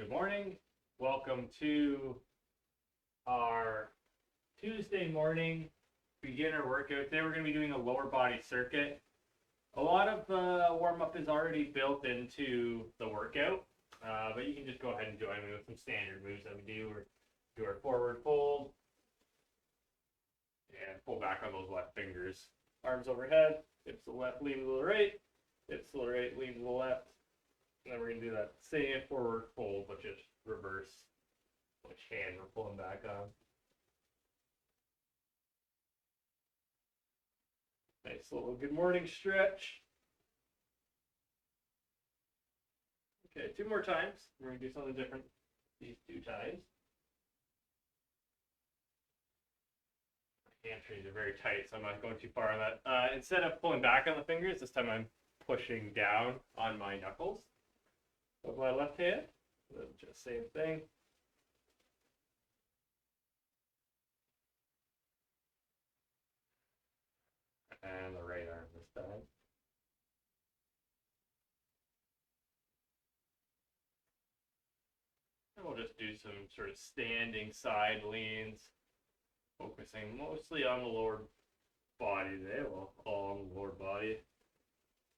Good morning. Welcome to our Tuesday morning beginner workout. Today we're going to be doing a lower body circuit. A lot of warm-up is already built into the workout, but you can just go ahead and join me with some standard moves that we do. Or do our forward fold and pull back on those left fingers. Arms overhead, hips to the left, lean to the right, hips to the right, lean to the left. And then we're going to do that same forward fold, but just reverse which hand we're pulling back on. Nice little good morning stretch. Okay, 2 more times. We're going to do something different these 2 times. My hamstrings are very tight, so I'm not going too far on that. Instead of pulling back on the fingers, this time I'm pushing down on my knuckles with my left hand. Just same thing. And the right arm this time. And we'll just do some sort of standing side leans, focusing mostly on the lower body today. Well, all on the lower body.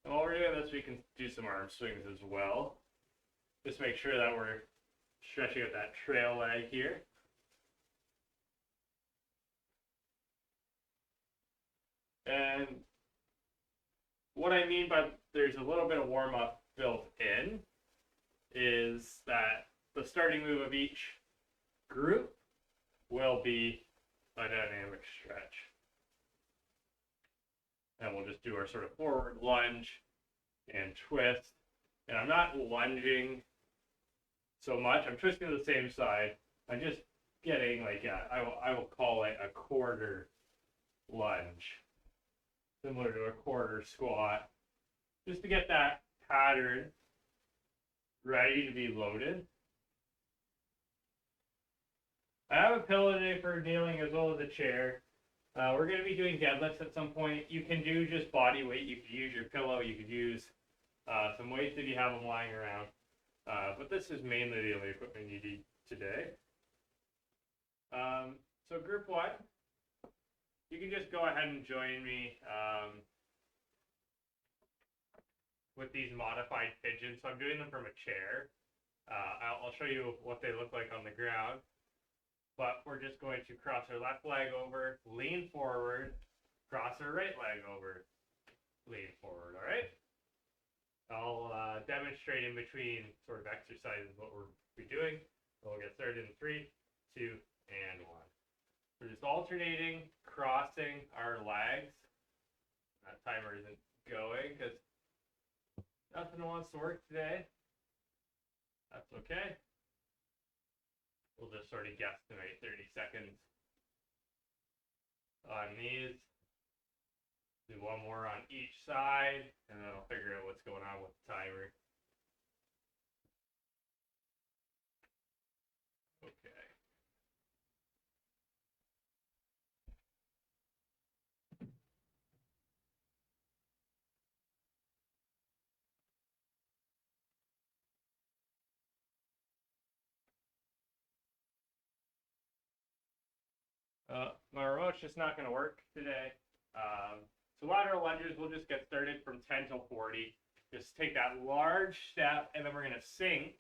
And while we're doing this, we can do some arm swings as well. Just make sure that we're stretching out that trail leg here. And what I mean by there's a little bit of warm-up built in is that the starting move of each group will be a dynamic stretch. And we'll just do our sort of forward lunge and twist. And I'm not lunging so much. I'm twisting to the same side. I'm just getting like I will call it a quarter lunge, similar to a quarter squat, just to get that pattern ready to be loaded. I have a pillow today for kneeling as well as a chair. We're going to be doing deadlifts at some point. You can do just body weight. You could use your pillow. You could use some weights if you have them lying around. But this is mainly the only equipment you need today. So group 1, you can just go ahead and join me with these modified pigeons. So I'm doing them from a chair. I'll show you what they look like on the ground. But we're just going to cross our left leg over, lean forward, cross our right leg over, lean forward, all right? I'll demonstrate in between sort of exercises what we'll be doing. We'll get started in 3, 2, and 1. We're just alternating, crossing our legs. That timer isn't going because nothing wants to work today. That's okay. We'll just sort of guesstimate 30 seconds on these. Do 1 more on each side, and then I'll figure out what's going on with the timer. Okay. My remote's just not going to work today. So lateral lunges, we'll just get started from 10 till 40. Just take that large step, and then we're going to sink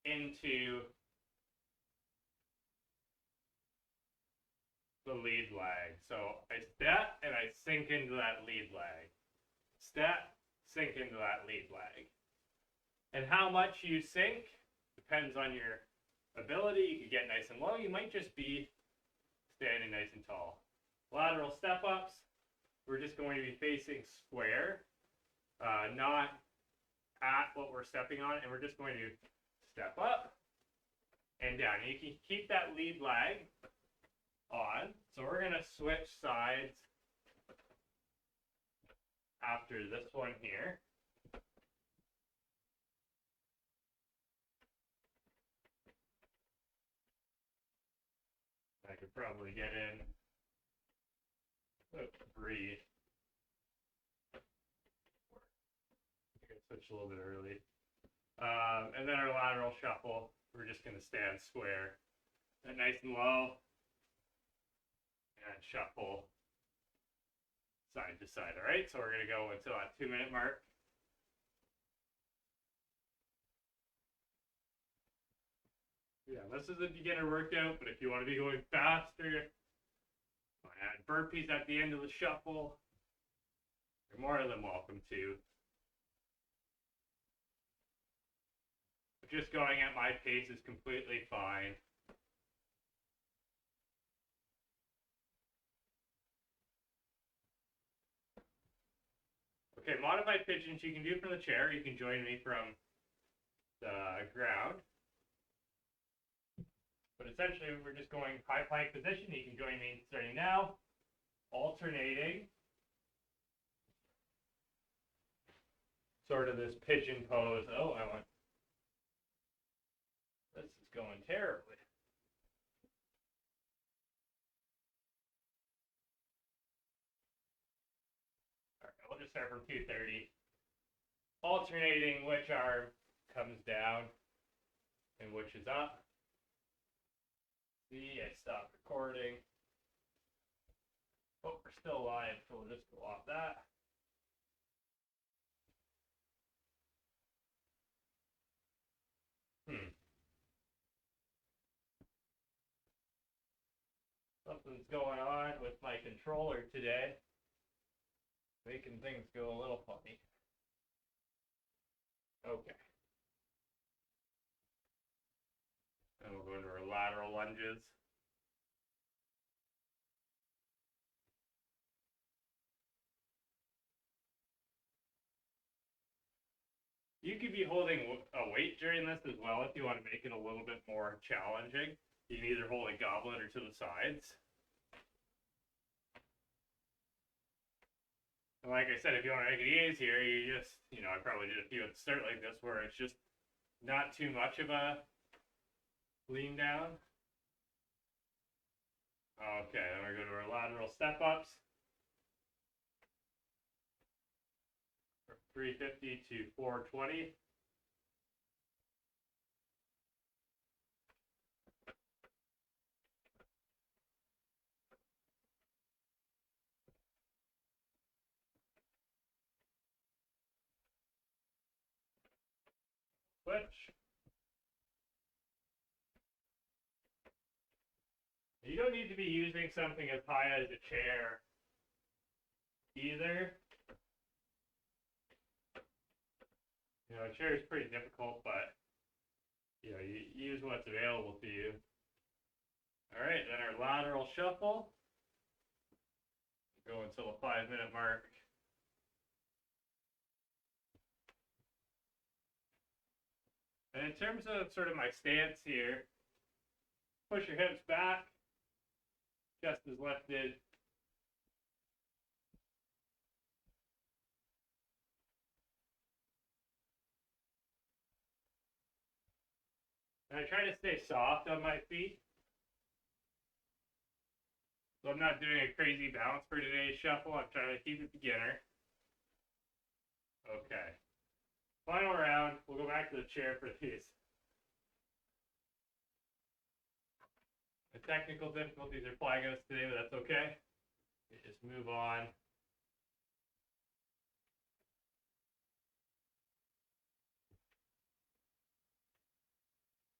into the lead leg. So I step, and I sink into that lead leg. Step, sink into that lead leg. And how much you sink depends on your ability. You could get nice and low. You might just be standing nice and tall. Lateral step ups, we're just going to be facing square, not at what we're stepping on, and we're just going to step up and down. You can keep that lead leg on. So we're going to switch sides after this one here. I could probably get in. Breathe. I can switch a little bit early. And then our lateral shuffle, we're just going to stand square and nice and low and shuffle side to side. All right, so we're going to go until that 2-minute mark. Yeah, this is a beginner workout, but if you want to be going faster, add burpees at the end of the shuffle, you're more than welcome to. But just going at my pace is completely fine. Okay, modified pigeons you can do from the chair. You can join me from the ground. But essentially, we're just going high plank position. You can join me starting now, alternating. Sort of this pigeon pose. Oh, this is going terribly. All right, we'll just start from 230. Alternating which arm comes down and which is up. See, I stopped recording. Oh, we're still live, so we'll just go off that. Something's going on with my controller today, making things go a little funny. Okay. And we'll go into our lateral lunges. You could be holding a weight during this as well if you want to make it a little bit more challenging. You can either hold a goblet or to the sides. And like I said, if you want to make it easier, you just, I probably did a few at the start like this where it's just not too much of a lean down. Okay, then we're going to go to our lateral step ups. From 350 to 420. Switch. You don't need to be using something as high as a chair either. A chair is pretty difficult, but you use what's available to you. All right, then our lateral shuffle. Go until the 5-minute mark. And in terms of sort of my stance here, push your hips back, chest is lifted. And I try to stay soft on my feet. So I'm not doing a crazy balance for today's shuffle. I'm trying to keep it beginner. Okay. Final round. We'll go back to the chair for these. The technical difficulties are plaguing us today, but that's okay. We just move on.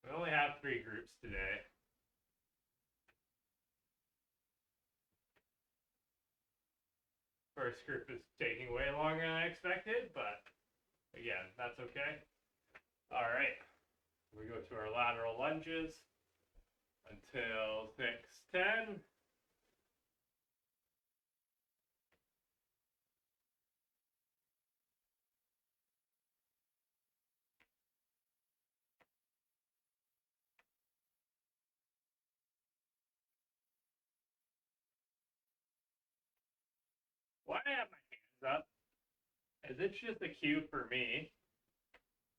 We only have 3 groups today. First group is taking way longer than I expected, but again, that's okay. All right, we go to our lateral lunges until 6:10. Why I have my hands up is it's just a cue for me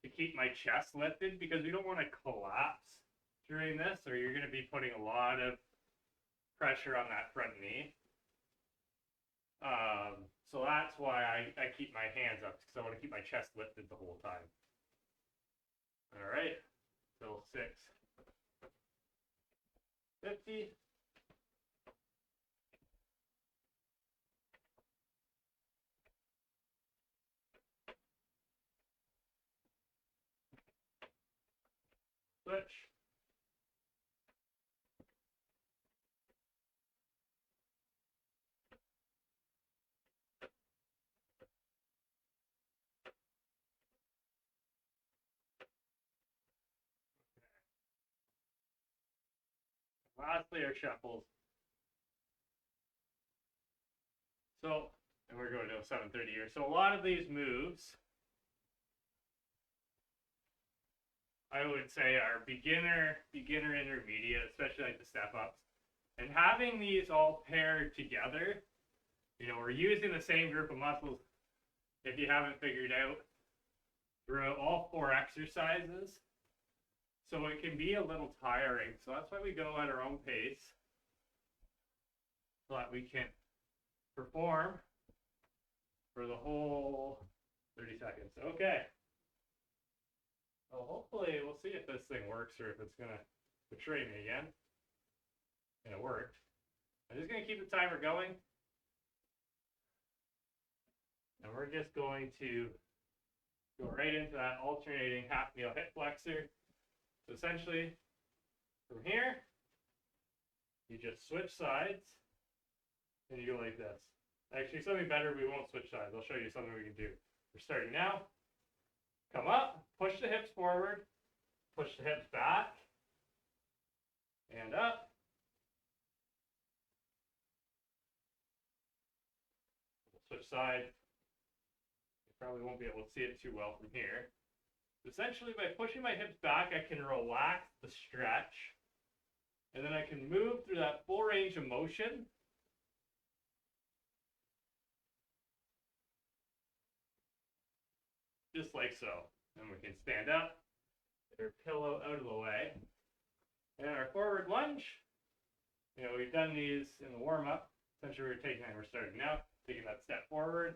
to keep my chest lifted because we don't want to collapse during this, or you're going to be putting a lot of pressure on that front knee. So that's why I keep my hands up, because I want to keep my chest lifted the whole time. 50. Switch. Lastly, our shuffles. So, and we're going to 7:30 here. So a lot of these moves, I would say, are beginner, intermediate, especially like the step ups. And having these all paired together, you know, we're using the same group of muscles, if you haven't figured out, throughout all 4 exercises. So it can be a little tiring. So that's why we go at our own pace, so that we can perform for the whole 30 seconds. Okay. Well, hopefully we'll see if this thing works or if it's going to betray me again. And it worked. I'm just going to keep the timer going. And we're just going to go right into that alternating half kneel hip flexor. So essentially, from here, you just switch sides, and you go like this. Actually, something better, we won't switch sides. I'll show you something we can do. We're starting now. Come up, push the hips forward, push the hips back, and up. Switch sides. You probably won't be able to see it too well from here. Essentially, by pushing my hips back, I can relax the stretch, and then I can move through that full range of motion. Just like so. And we can stand up, get our pillow out of the way. And our forward lunge, you know, we've done these in the warm-up. Essentially, we're starting now, taking that step forward,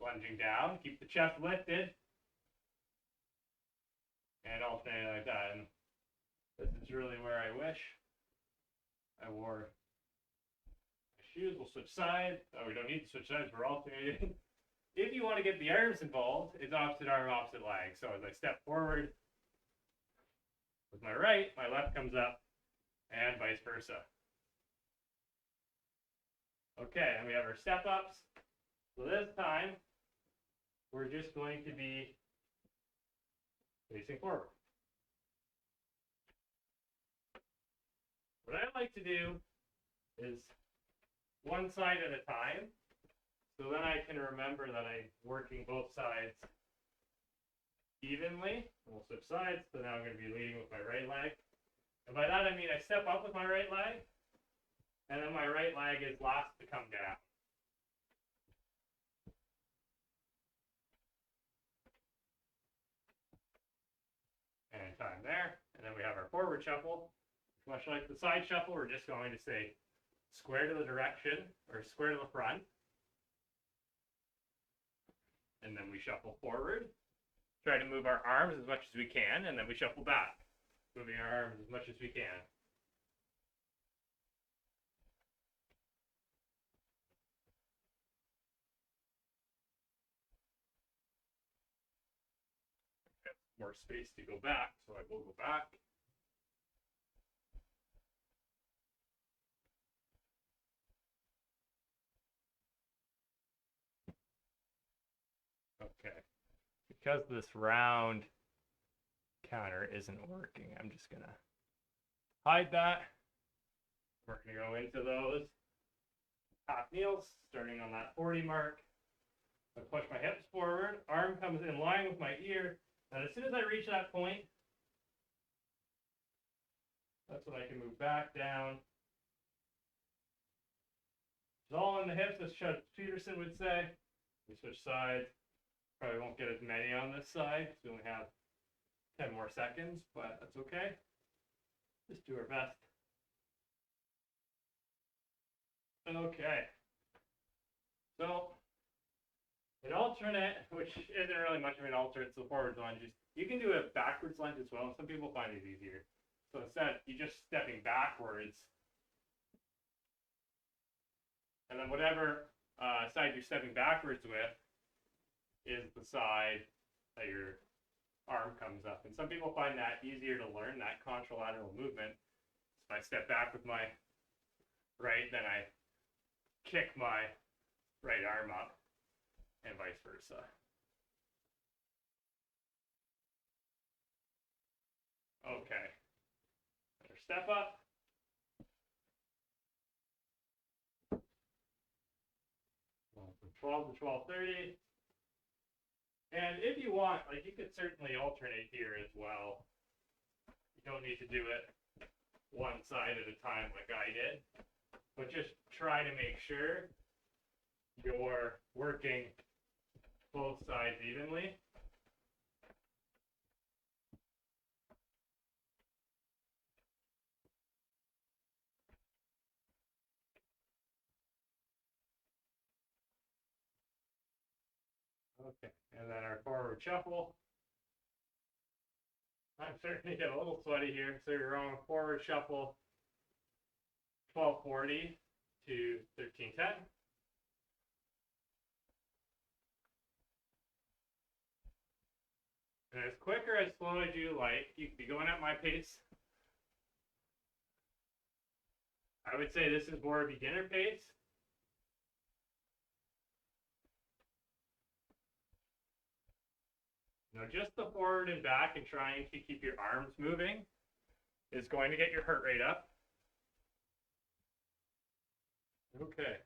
lunging down, keep the chest lifted, and alternating like that. And this is really where I wish I wore my shoes. We'll switch sides. Oh, we don't need to switch sides, we're alternating. If you want to get the arms involved, it's opposite arm, opposite leg. So as I step forward with my right, my left comes up, and vice versa. Okay, and we have our step ups. So this time, we're just going to be facing forward. What I like to do is one side at a time. So then I can remember that I'm working both sides evenly. We'll switch sides. So now I'm going to be leading with my right leg. And by that I mean I step up with my right leg, and then my right leg is last to come down. And time there. And then we have our forward shuffle. Much like the side shuffle, we're just going to say square to the direction, or square to the front. And then we shuffle forward. Try to move our arms as much as we can, and then we shuffle back, moving our arms as much as we can. Got more space to go back, so I will go back. Okay. Because this round counter isn't working, I'm just gonna hide that. We're gonna go into those half kneels, starting on that 40 mark. I push my hips forward, arm comes in line with my ear, and as soon as I reach that point, that's when I can move back down. It's all in the hips, as Chuck Peterson would say. We switch sides. Probably won't get as many on this side, because we only have 10 more seconds, but that's okay. Just do our best. Okay. So, an alternate, which isn't really much of an alternate, so forward lunges. You can do a backwards lunge as well. Some people find it easier. So instead, you're just stepping backwards. And then whatever side you're stepping backwards with is the side that your arm comes up. And some people find that easier to learn, that contralateral movement. So if I step back with my right, then I kick my right arm up, and vice versa. Okay. Another step up. From 12 to 12:30. And if you want, like, you could certainly alternate here as well. You don't need to do it one side at a time like I did, but just try to make sure you're working both sides evenly. Okay, and then our forward shuffle. I'm starting to get a little sweaty here, so you're on forward shuffle 12:40 to 13:10. And as quick or as slow as you like, you can be going at my pace. I would say this is more a beginner pace. Now, just the forward and back and trying to keep your arms moving is going to get your heart rate up. Okay.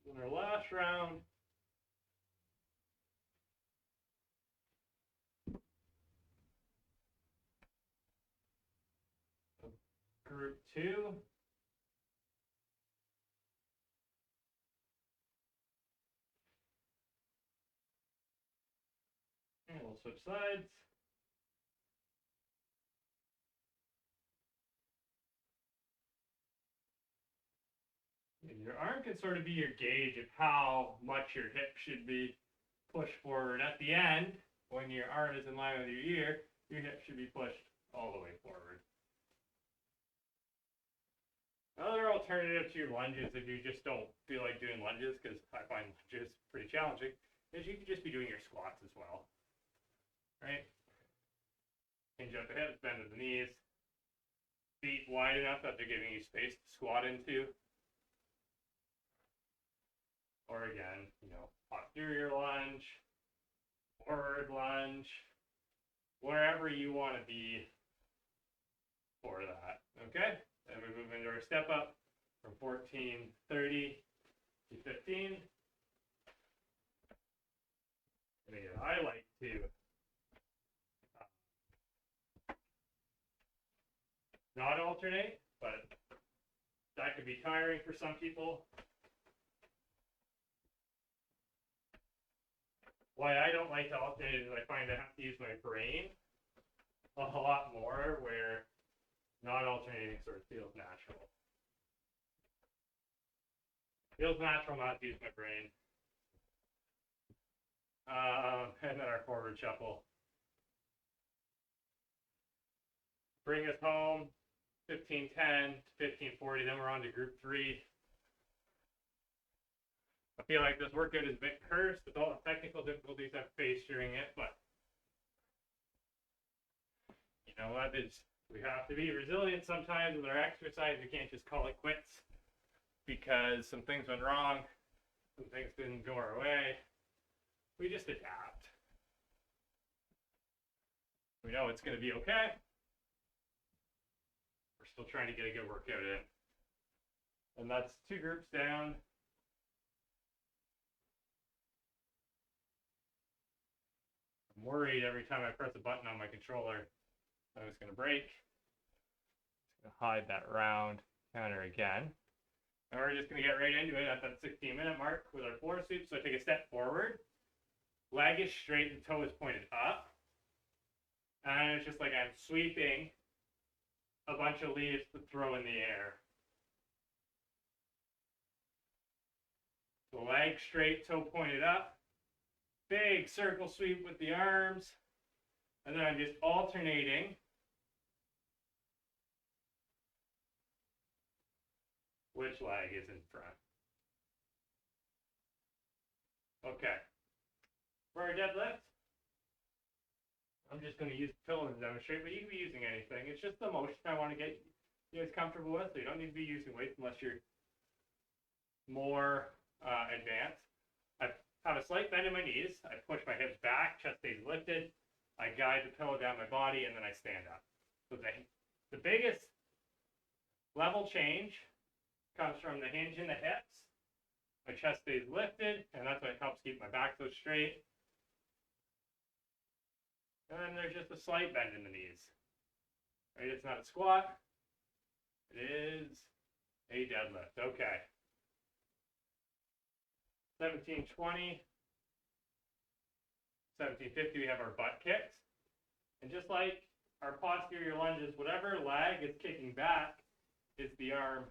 In our last round, group 2. And we'll switch sides. And your arm can sort of be your gauge of how much your hip should be pushed forward. At the end, when your arm is in line with your ear, your hip should be pushed all the way forward. Another alternative to your lunges, if you just don't feel like doing lunges, because I find lunges pretty challenging, is you could just be doing your squats as well. Right? Hinge up the hips, bend at the knees, feet wide enough that they're giving you space to squat into. Or again, posterior lunge, forward lunge, wherever you want to be for that. Okay? Then we move into our step up from 14:30 to 15. And again, I like to not alternate, but that could be tiring for some people. Why I don't like to alternate is I find I have to use my brain a lot more, where not alternating sort of feels natural. Feels natural not to use my brain. And then our forward shuffle. Bring us home, 15:10 to 15:40. Then we're on to group 3. I feel like this workout is a bit cursed with all the technical difficulties I've faced during it, but you know what? We have to be resilient sometimes with our exercise. We can't just call it quits because some things went wrong, some things didn't go our way. We just adapt. We know it's going to be okay. We're still trying to get a good workout in. And that's 2 groups down. I'm worried every time I press a button on my controller that it's going to break. Just going to hide that round counter again. And we're just going to get right into it at that 16-minute mark with our floor sweep. So I take a step forward. Leg is straight, the toe is pointed up. And it's just like I'm sweeping a bunch of leaves to throw in the air. So leg straight, toe pointed up. Big circle sweep with the arms. And then I'm just alternating which leg is in front. Okay. For our deadlift, I'm just going to use the pillow to demonstrate, but you can be using anything. It's just the motion I want to get you guys comfortable with, so you don't need to be using weights unless you're more advanced. I have a slight bend in my knees. I push my hips back, chest stays lifted. I guide the pillow down my body, and then I stand up. So the biggest level change comes from the hinge in the hips. My chest stays lifted, and that's what helps keep my back so straight. And then there's just a slight bend in the knees. Right? It's not a squat. It is a deadlift. Okay. 1720. 1750, we have our butt kicks. And just like our posterior lunges, whatever leg is kicking back is the arm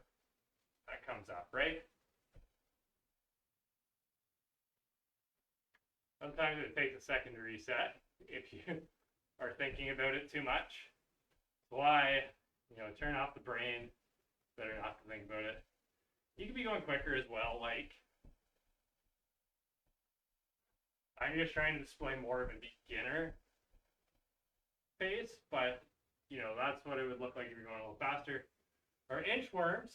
that comes up, right? Sometimes it takes a second to reset if you are thinking about it too much. Why, turn off the brain. Better not to think about it. You can be going quicker as well. Like, I'm just trying to display more of a beginner pace, but that's what it would look like if you're going a little faster. Our inchworms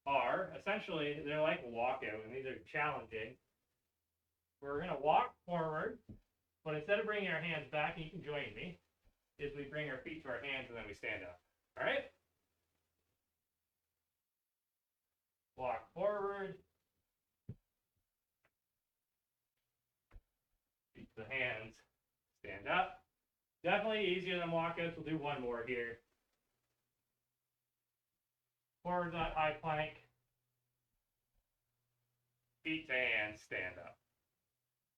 are essentially, they're like a walkout, and these are challenging. We're going to walk forward, but instead of bringing our hands back, and you can join me, is we bring our feet to our hands and then we stand up. All right? Walk forward. Feet to the hands. Stand up. Definitely easier than walkouts. We'll do one more here. Forward that high plank. Feet to hands. Stand up.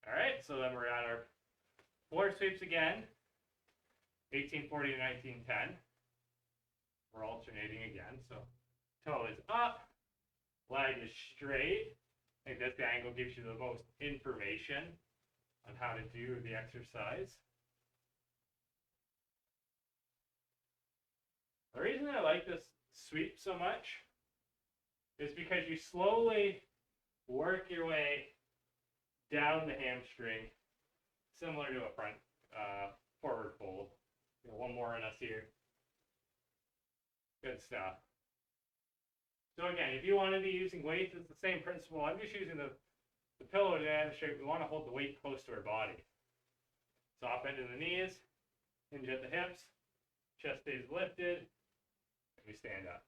All right, so then we're at our floor sweeps again, 1840 to 1910. We're alternating again, so toe is up, leg is straight. I think this angle gives you the most information on how to do the exercise. The reason I like this sweep so much is because you slowly work your way down the hamstring, similar to a front forward fold. One more on us here. Good stuff. So again, if you want to be using weights, it's the same principle. I'm just using the pillow to demonstrate we want to hold the weight close to our body. Soft bend in the knees, hinge at the hips, chest stays lifted, and we stand up.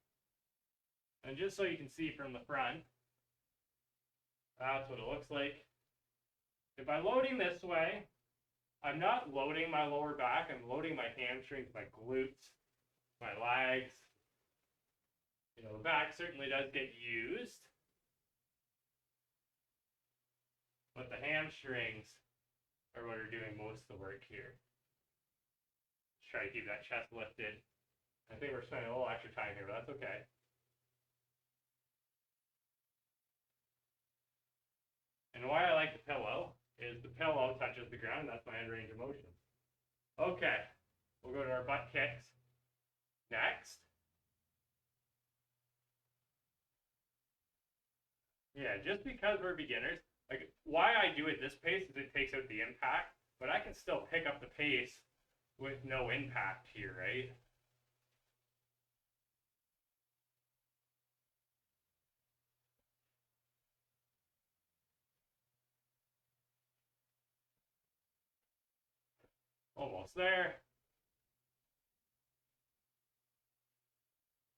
And just so you can see from the front, that's what it looks like. If I'm loading this way, I'm not loading my lower back, I'm loading my hamstrings, my glutes, my legs. The back certainly does get used, but the hamstrings are what are doing most of the work here. Just try to keep that chest lifted. I think we're spending a little extra time here, but that's okay. And why I like the pillow is the pillow touches the ground, and that's my end range of motion. Okay, we'll go to our butt kicks next. Yeah, just because we're beginners, like why I do it this pace is it takes out the impact, but I can still pick up the pace with no impact here, right? Almost there.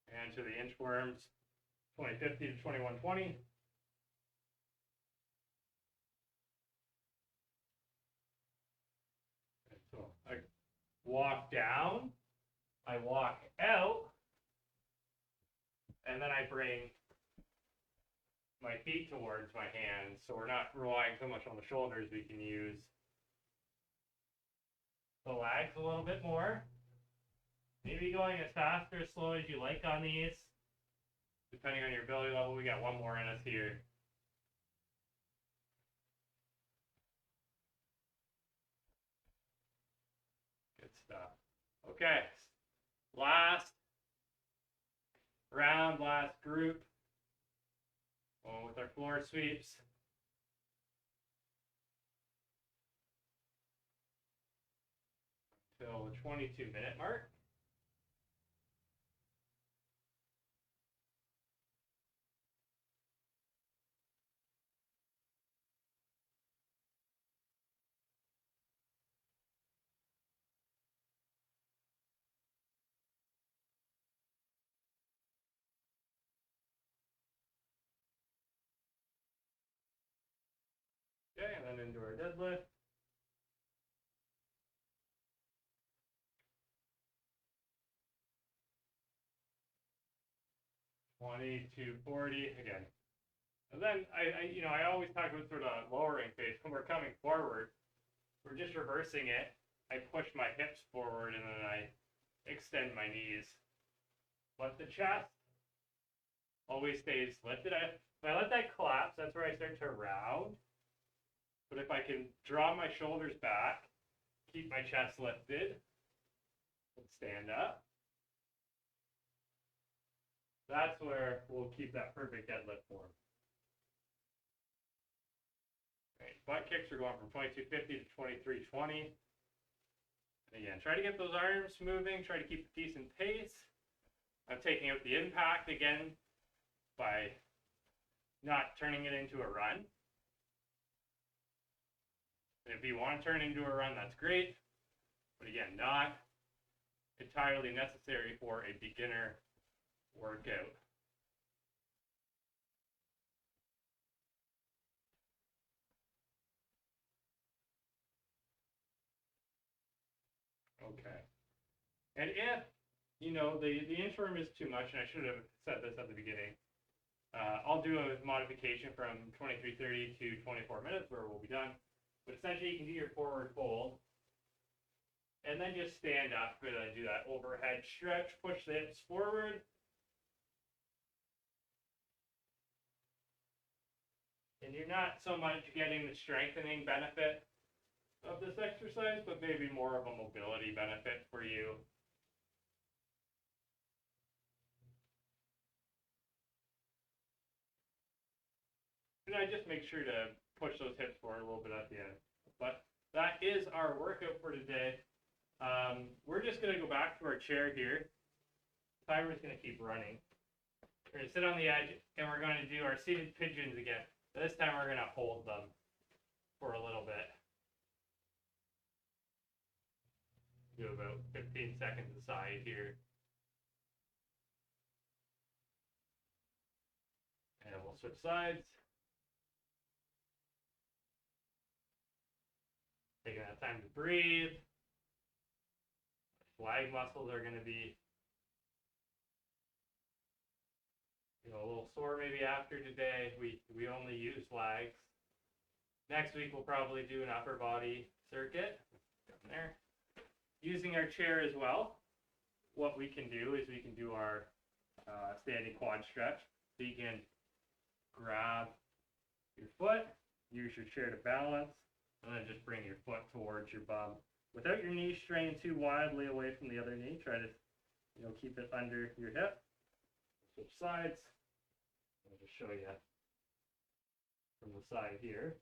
And to the inchworms, 2050 to 2120. So I walk down, I walk out, and then I bring my feet towards my hands, so we're not relying so much on the shoulders. We can use the legs a little bit more. Maybe going as fast or as slow as you like on these, depending on your ability level. We got one more in us here. Good stuff. Okay, last round, last group. With our floor sweeps. Till the 22-minute mark. Okay, and then into our deadlift. To 40 again. And then I always talk about sort of lowering phase. When we're coming forward, we're just reversing it. I push my hips forward and then I extend my knees. But the chest always stays lifted. If I let that collapse, that's where I start to round. But if I can draw my shoulders back, keep my chest lifted, and stand up, that's where we'll keep that perfect deadlift form. Right, butt kicks are going from 2250 to 2320. And again, try to get those arms moving, try to keep a decent pace. I'm taking out the impact again by not turning it into a run. And if you want to turn it into a run, that's great. But again, not entirely necessary for a beginner workout. Okay. And if, the inchworm is too much, and I should have said this at the beginning, I'll do a modification from 23:30 to 24 minutes where we'll be done. But essentially, you can do your forward fold, and then just stand up and do that overhead stretch, push the hips forward. And you're not so much getting the strengthening benefit of this exercise, but maybe more of a mobility benefit for you. And I just make sure to push those hips forward a little bit at the end. But that is our workout for today. We're just going to go back to our chair here. The timer's going to keep running. We're going to sit on the edge, and we're going to do our seated pigeons again. This time we're going to hold them for a little bit. Do about 15 seconds aside here. And we'll switch sides. Taking that time to breathe. Flag muscles are going to be a little sore maybe after today. We only use flags. Next week we'll probably do an upper body circuit. Down there. Using our chair as well, what we can do is we can do our standing quad stretch. So you can grab your foot, use your chair to balance, and then just bring your foot towards your bum. Without your knee straying too wildly away from the other knee, try to keep it under your hip. Switch sides. I'll just show you from the side here.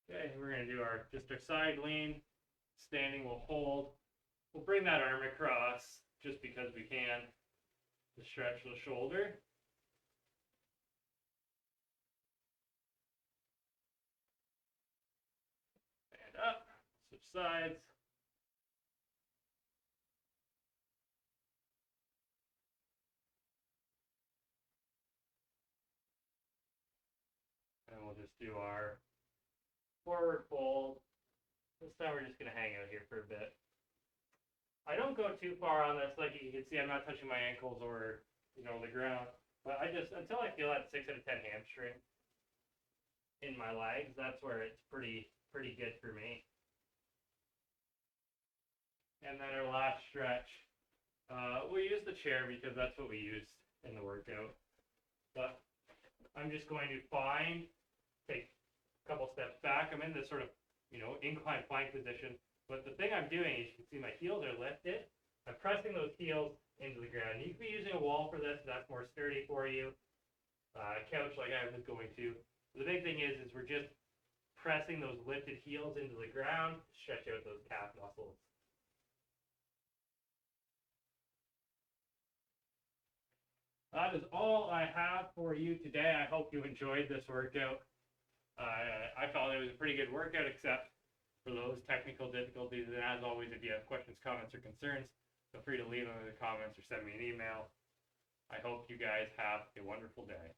Okay, we're going to do our side lean. Standing, we'll hold. We'll bring that arm across just because we can to stretch the shoulder. Stand up, switch sides. And we'll just do our forward fold. This time we're just going to hang out here for a bit. I don't go too far on this. Like you can see, I'm not touching my ankles or, the ground. But until I feel that 6 out of 10 hamstring in my legs, that's where it's pretty good for me. And then our last stretch, we use the chair because that's what we used in the workout. But I'm just going to take couple steps back. I'm in this sort of, inclined plank position. But the thing I'm doing is, you can see my heels are lifted. I'm pressing those heels into the ground. You could be using a wall for this, if that's more sturdy for you. A couch like I was going to. The big thing is we're just pressing those lifted heels into the ground, stretch out those calf muscles. That is all I have for you today. I hope you enjoyed this workout. I felt it was a pretty good workout, except for those technical difficulties. And as always, if you have questions, comments, or concerns, feel free to leave them in the comments or send me an email. I hope you guys have a wonderful day.